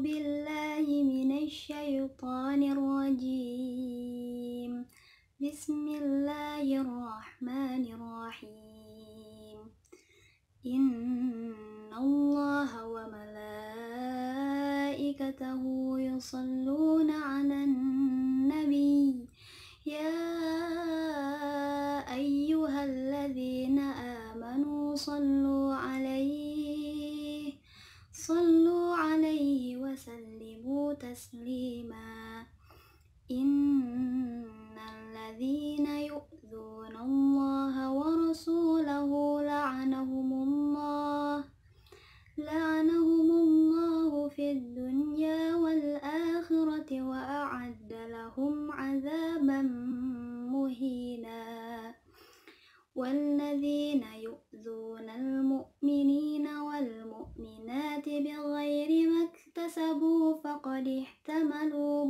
بالله من الشيطان الرجيم. بسم الله الرحمن الرحيم. إن الله وملائكته يصلون على النبي يا أيها الذين آمنوا صلوا عليه وسلموا تسليما. إن الذين يؤذون الله ورسوله لعنهم الله في الدنيا والآخرة وأعد لهم عذابا مهينا. والذين يؤذون المؤمنين والمؤمنات بغير ما اكتسبوا فقد احتملوا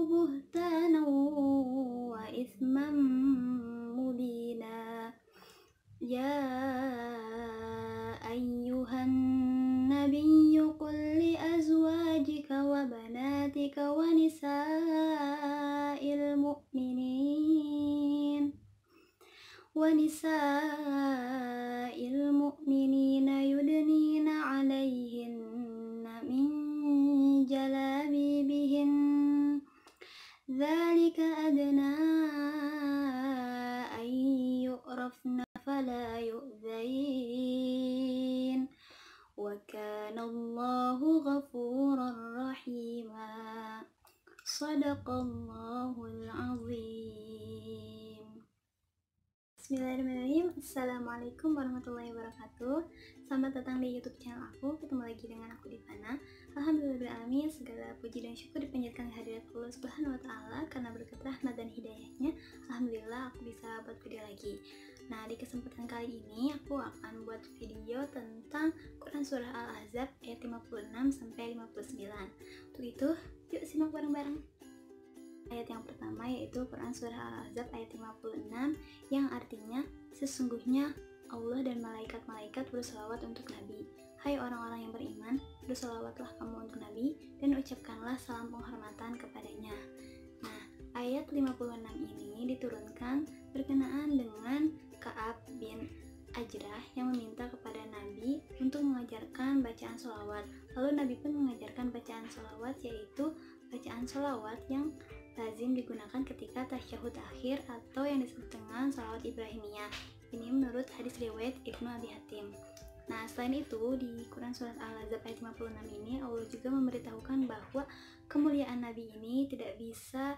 بهتانا وإثما مبينا. يا أيها النبي قل لأزواجك وبناتك ونساء المؤمنين يدنين عليهن من جلابيبهن ذلك أدنى أن يعرفن فلا يؤذين وكان الله غفورا رحيما. صدق الله العظيم. Bismillahirrahmanirrahim. Assalamualaikum warahmatullahi wabarakatuh. Selamat datang di YouTube channel aku. Ketemu lagi dengan aku Divana. Alhamdulillahirrahmanirrahim. Segala puji dan syukur dipanjatkan kehadirat Allah Subhanahu wa taala karena berkat rahmat dan hidayahnya. Alhamdulillah aku bisa buat video lagi. Nah, di kesempatan kali ini aku akan buat video tentang Quran surah Al-Ahzab ayat 56 sampai 59. Untuk itu, yuk simak bareng-bareng. Ayat yang pertama yaitu Quran surah Al-Ahzab ayat 56 yang artinya sesungguhnya Allah dan malaikat-malaikat berselawat untuk Nabi. Hai orang-orang yang beriman, berselawatlah kamu untuk Nabi dan ucapkanlah salam penghormatan kepadanya. Nah, ayat 56 ini diturunkan berkenaan dengan Ka'ab bin Ajrah yang meminta kepada Nabi untuk mengajarkan bacaan sholawat. Lalu Nabi pun mengajarkan bacaan sholawat, yaitu bacaan sholawat yang lazim digunakan ketika tasyahud akhir atau yang disebut dengan sholawat Ibrahimiyah. Ini menurut hadis riwayat Ibnu Abi Hatim. Nah, selain itu di Quran surat Al-Ahzab ayat 56 ini Allah juga memberitahukan bahwa kemuliaan Nabi ini tidak bisa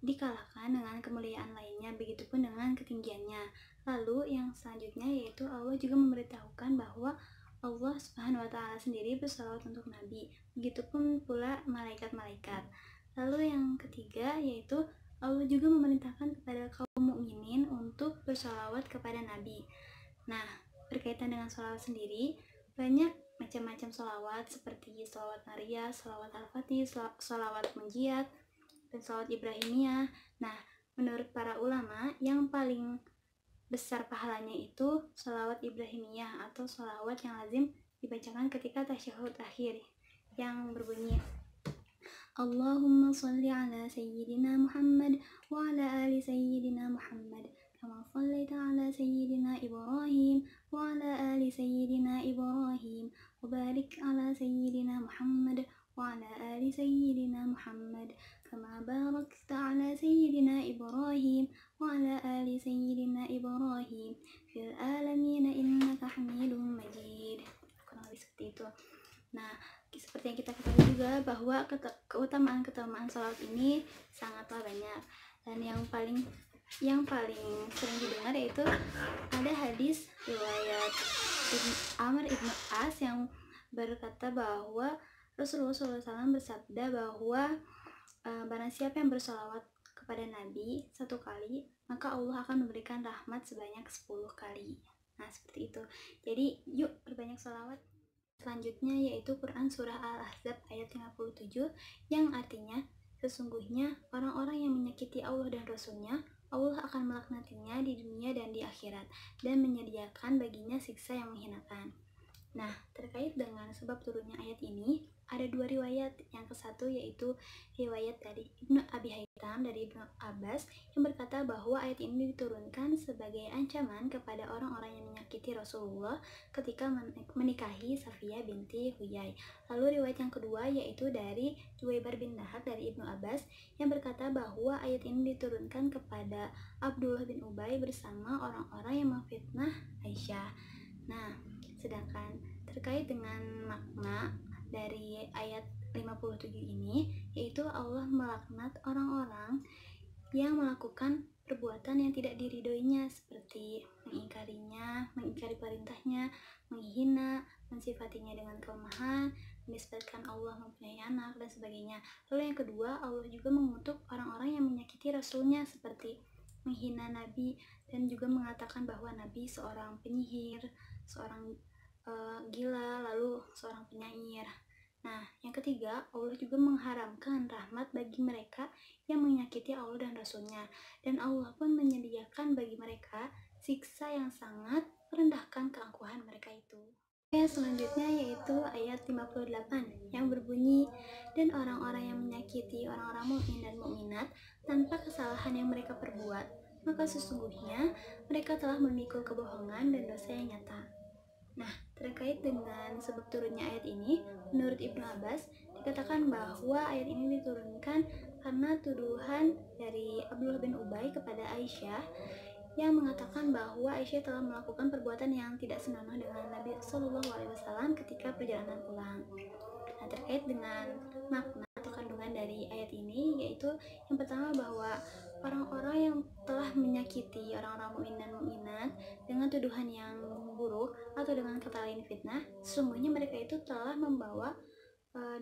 dikalahkan dengan kemuliaan lainnya, begitupun dengan ketinggiannya. Lalu yang selanjutnya yaitu Allah juga memberitahukan bahwa Allah Subhanahu wa taala sendiri bersalawat untuk Nabi, begitupun pula malaikat-malaikat. Lalu yang ketiga yaitu Allah juga memerintahkan kepada kaum mukminin untuk bersalawat kepada Nabi. Nah, berkaitan dengan salawat sendiri, banyak macam-macam salawat seperti salawat Nariyah, salawat Al-Fatih, salawat Munjiat, dan salawat Ibrahimiyah. Nah, menurut para ulama yang paling besar pahalanya itu salawat Ibrahimiyah atau salawat yang lazim dibacakan ketika tasyahud akhir yang berbunyi Allahumma salli ala sayyidina Muhammad wa ala ali sayyidina Muhammad kama sallaita ala sayyidina Ibrahim wa ala ali sayyidina Ibrahim wa barik ala sayyidina Muhammad wa ala ali sayyidina Muhammad kama barakta ala sayyidina Ibrahim wa ala ali sayyidina Ibrahim fil alamin innaka Hamidum Majid. Kurang lebih seperti itu. Nah, seperti yang kita ketahui juga bahwa keutamaan salawat ini sangatlah banyak, dan yang paling sering didengar yaitu ada hadis riwayat Amr ibn As yang berkata bahwa Rasulullah SAW bersabda bahwa barang siapa yang bersalawat kepada Nabi 1 kali, maka Allah akan memberikan rahmat sebanyak 10 kali. Nah, seperti itu. Jadi yuk perbanyak salawat. Selanjutnya yaitu Quran surah Al-Ahzab ayat 57 yang artinya sesungguhnya orang-orang yang menyakiti Allah dan Rasulnya, Allah akan melaknatinya di dunia dan di akhirat dan menyediakan baginya siksa yang menghinakan. Nah, terkait terkait dengan sebab turunnya ayat ini, ada dua riwayat. Yang ke satu yaitu riwayat dari Ibnu Abi Haitam dari Ibnu Abbas yang berkata bahwa ayat ini diturunkan sebagai ancaman kepada orang-orang yang menyakiti Rasulullah ketika menikahi Safiyah binti Huyai. Lalu riwayat yang kedua yaitu dari Juwaibar bin Nahar dari Ibnu Abbas yang berkata bahwa ayat ini diturunkan kepada Abdullah bin Ubay bersama orang-orang yang memfitnah Aisyah. Nah, sedangkan terkait dengan makna dari ayat 57 ini, yaitu Allah melaknat orang-orang yang melakukan perbuatan yang tidak diridhoinya seperti mengingkarinya, mengingkari perintahnya, menghina, mensifatinya dengan kelemahan, menisbatkan Allah mempunyai anak, dan sebagainya. Lalu yang kedua, Allah juga mengutuk orang-orang yang menyakiti Rasulnya seperti menghina Nabi dan juga mengatakan bahwa Nabi seorang penyihir, seorang gila, lalu seorang penyair. Nah, yang ketiga, Allah juga mengharamkan rahmat bagi mereka yang menyakiti Allah dan Rasulnya, dan Allah pun menyediakan bagi mereka siksa yang sangat merendahkan keangkuhan mereka itu. Ayat selanjutnya yaitu ayat 58 yang berbunyi, dan orang-orang yang menyakiti orang-orang mukmin dan mukminat tanpa kesalahan yang mereka perbuat, maka sesungguhnya mereka telah memikul kebohongan dan dosa yang nyata. Nah, terkait dengan sebab turunnya ayat ini, menurut Ibnu Abbas dikatakan bahwa ayat ini diturunkan karena tuduhan dari Abdullah bin Ubay kepada Aisyah yang mengatakan bahwa Aisyah telah melakukan perbuatan yang tidak senonoh dengan Nabi Shallallahu Alaihi Wasallam ketika perjalanan pulang. Nah, terkait dengan makna atau kandungan dari ayat ini, yaitu yang pertama bahwa orang-orang yang telah menyakiti orang-orang mukmin dan mukminat dengan tuduhan yang buruk atau dengan kata lain fitnah, sesungguhnya mereka itu telah membawa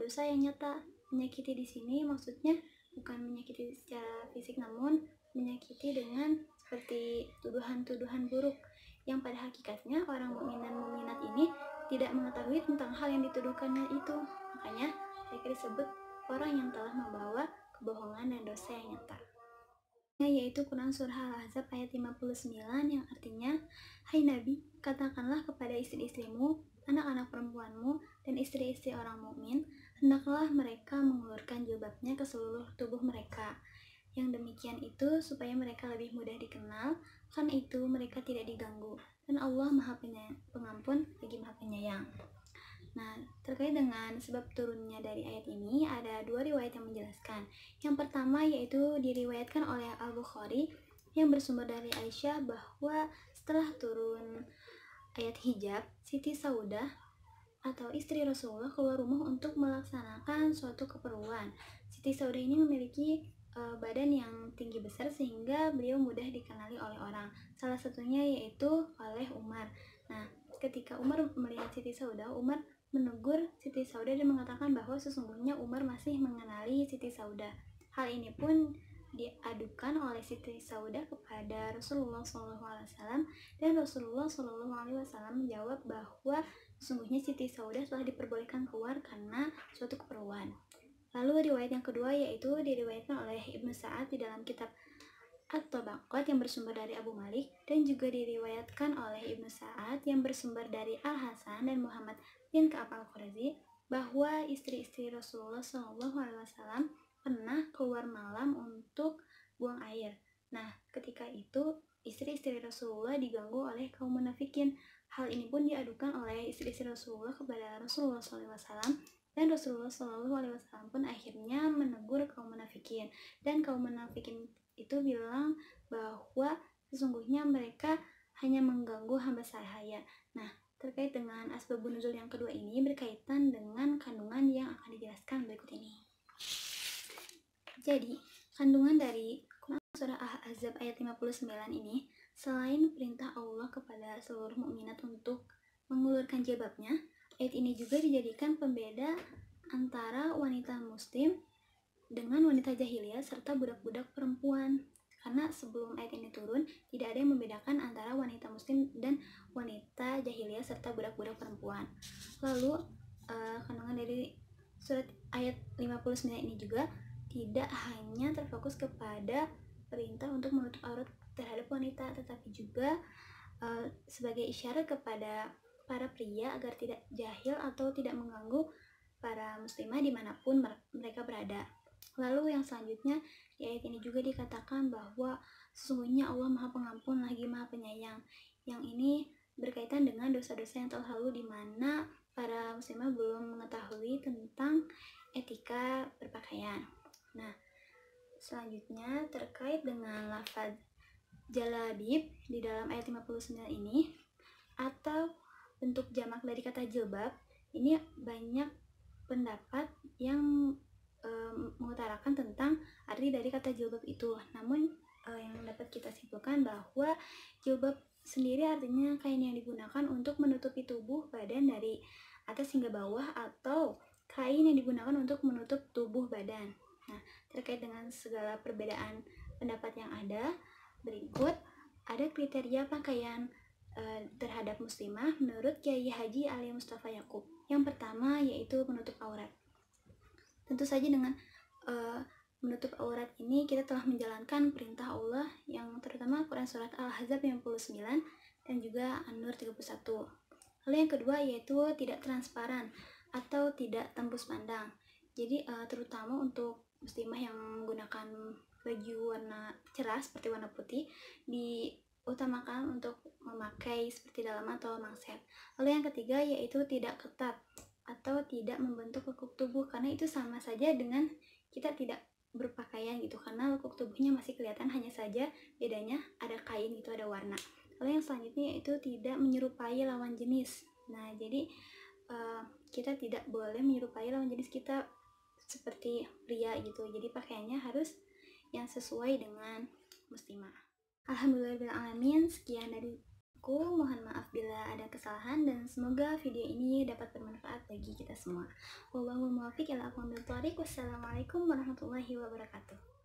dosa yang nyata. Menyakiti di sini maksudnya bukan menyakiti secara fisik, namun menyakiti dengan seperti tuduhan-tuduhan buruk yang pada hakikatnya orang mukmin dan mukminat ini tidak mengetahui tentang hal yang dituduhkannya itu. Makanya mereka disebut orang yang telah membawa kebohongan dan dosa yang nyata, yaitu Quran Surah Al-Ahzab ayat 59 yang artinya, "Hai Nabi, katakanlah kepada istri-istrimu, anak-anak perempuanmu, dan istri-istri orang mukmin, hendaklah mereka mengulurkan jilbabnya ke seluruh tubuh mereka. Yang demikian itu supaya mereka lebih mudah dikenal, karena itu mereka tidak diganggu, dan Allah Maha Pengampun lagi Maha Penyayang." Nah, terkait dengan sebab turunnya dari ayat ini, ada dua riwayat yang menjelaskan. Yang pertama yaitu diriwayatkan oleh Al-Bukhari yang bersumber dari Aisyah bahwa setelah turun ayat hijab, Siti Saudah atau istri Rasulullah keluar rumah untuk melaksanakan suatu keperluan. Siti Saudah ini memiliki badan yang tinggi besar sehingga beliau mudah dikenali oleh orang. Salah satunya yaitu oleh Umar. Nah, ketika Umar melihat Siti Saudah, Umar menegur Siti Saudah dan mengatakan bahwa sesungguhnya Umar masih mengenali Siti Saudah. Hal ini pun diadukan oleh Siti Saudah kepada Rasulullah SAW, dan Rasulullah SAW menjawab bahwa sesungguhnya Siti Saudah telah diperbolehkan keluar karena suatu keperluan. Lalu riwayat yang kedua yaitu diriwayatkan oleh Ibnu Sa'ad di dalam kitab At-Tabaqat yang bersumber dari Abu Malik, dan juga diriwayatkan oleh Ibnu Sa'ad yang bersumber dari Al-Hasan dan Muhammad bin Ka'ab Al-Qurazi bahwa istri-istri Rasulullah SAW pernah keluar malam untuk buang air. Nah, ketika itu istri-istri Rasulullah diganggu oleh kaum munafikin. Hal ini pun diadukan oleh istri-istri Rasulullah kepada Rasulullah SAW, dan Rasulullah SAW pun akhirnya menegur kaum munafikin, dan kaum munafikin itu bilang bahwa sesungguhnya mereka hanya mengganggu hamba sahaya. Nah, terkait dengan asbabun nuzul yang kedua ini berkaitan dengan kandungan yang akan dijelaskan berikut ini. Jadi, kandungan dari Quran Surah Al-Ahzab ayat 59 ini, selain perintah Allah kepada seluruh mukminat untuk mengulurkan jilbabnya, ayat ini juga dijadikan pembeda antara wanita muslim dengan wanita jahiliyah serta budak-budak perempuan. Karena sebelum ayat ini turun, tidak ada yang membedakan antara wanita muslim dan wanita jahiliyah serta budak-budak perempuan. Lalu, kandungan dari surat ayat 59 ini juga tidak hanya terfokus kepada perintah untuk menutup aurat terhadap wanita, tetapi juga sebagai isyarat kepada para pria agar tidak jahil atau tidak mengganggu para muslimah dimanapun mereka berada. Lalu yang selanjutnya di ayat ini juga dikatakan bahwa sesungguhnya Allah Maha Pengampun lagi Maha Penyayang. Yang ini berkaitan dengan dosa-dosa yang telah lalu di mana para muslimah belum mengetahui tentang etika berpakaian. Nah, selanjutnya terkait dengan lafaz jalabib di dalam ayat 59 ini atau bentuk jamak dari kata jilbab, ini banyak pendapat yang mengutarakan tentang arti dari kata jilbab itu. Namun yang dapat kita simpulkan bahwa jilbab sendiri artinya kain yang digunakan untuk menutupi tubuh badan dari atas hingga bawah atau kain yang digunakan untuk menutup tubuh badan. Nah, terkait dengan segala perbedaan pendapat yang ada, berikut ada kriteria pakaian terhadap muslimah menurut Kiai Haji Ali Mustafa Yakub. Yang pertama yaitu menutup aurat. Tentu saja dengan menutup aurat ini kita telah menjalankan perintah Allah yang terutama Quran Surat Al-Ahzab 59 dan juga An-Nur 31. Lalu yang kedua yaitu tidak transparan atau tidak tembus pandang. Jadi terutama untuk muslimah yang menggunakan baju warna cerah seperti warna putih diutamakan untuk memakai seperti dalaman atau mangset. Lalu yang ketiga yaitu tidak ketat atau tidak membentuk lekuk tubuh, karena itu sama saja dengan kita tidak berpakaian gitu, karena lekuk tubuhnya masih kelihatan, hanya saja bedanya ada kain gitu, ada warna. Lalu yang selanjutnya yaitu tidak menyerupai lawan jenis. Nah, jadi kita tidak boleh menyerupai lawan jenis kita seperti pria gitu, jadi pakaiannya harus yang sesuai dengan muslimah. Alhamdulillahirrahmanirrahim. Sekian dari aku, mohon maaf bila ada kesalahan dan semoga video ini dapat bermanfaat bagi kita semua. Wallahul muwaffiq ila aqwamit thoriq. Wassalamualaikum warahmatullahi wabarakatuh.